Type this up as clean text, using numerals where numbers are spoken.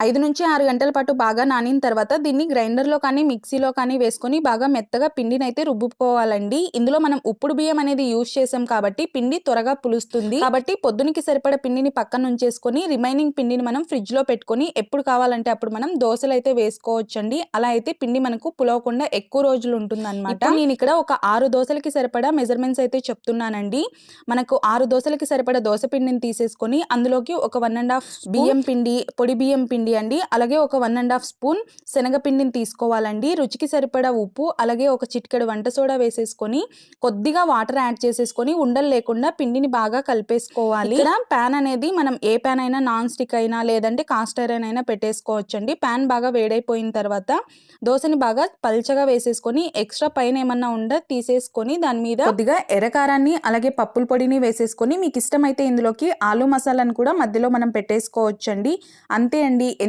5-6 గంటల పాటు బాగా నానిన తర్వాత దీన్ని గ్రైండర్‌లో కానీ, మిక్సీలో కానీ వేసుకొని బాగా మెత్తగా పిండినైతే రుబ్బుకోవాలండి. ఇందులో మనం ఉప్పుడు బియ్యం అనేది యూజ్ చేసాం కాబట్టి పిండి త్వరగా పులుస్తుంది. కాబట్టి పొద్దునకి సరిపడా పిండిని పక్కన ఉంచేసుకొని రిమైనింగ్ పిండిని మనం ఫ్రిడ్జ్‌లో పెట్టుకొని ఎప్పుడు కావాలంటే అప్పుడు మనం దోసలైతే వేసుకోవచ్చండి. అలా అయితే పిండి మనకు పులవకుండా ఎక్కువ రోజులు ఉంటుందన్నమాట. ఇప్పుడు నేను ఇక్కడ ఒక 6 దోసలకి సరిపడా మెజర్‌మెంట్స్ అయితే చెప్తున్నానండి. మనకు 6 దోసలకి సరిపడా దోస పిండిని తీసేసుకొని అందులోకి ఒక 1½ బియ్యం పిండి, పొడి బియ్యం పిండి అండి. అలాగే ఒక 1½ స్పూన్ శనగపిండిని తీసుకోవాలండి. రుచికి సరిపడా ఉప్పు, అలాగే ఒక చిటికెడు వంట సోడా వేసేసుకొని కొద్దిగా వాటర్ యాడ్ చేసేసుకొని ఉండలు లేకుండా పిండిని బాగా కలిపేసుకోవాలి. ఇక్కడ ప్యాన్ అనేది మనం ఏ ప్యాన్ అయినా నాన్ స్టిక్ అయినా లేదంటే కాస్ట్ ఐరన్ అయినా పెట్టేసుకోవచ్చండి. ప్యాన్ బాగా వేడైపోయిన తర్వాత దోసని బాగా పల్చగా వేసేసుకొని ఎక్స్ట్రా పైన ఏమన్నా ఉండ తీసేసుకొని దాని మీద కొద్దిగా ఎర్రకారాన్ని అలాగే పప్పుల పొడిని వేసేసుకొని మీకు ఇష్టమైతే ఇందులోకి ఆలు మసాలాను కూడా మధ్యలో మనం పెట్టేసుకోవచ్చండి. అంతే అండి.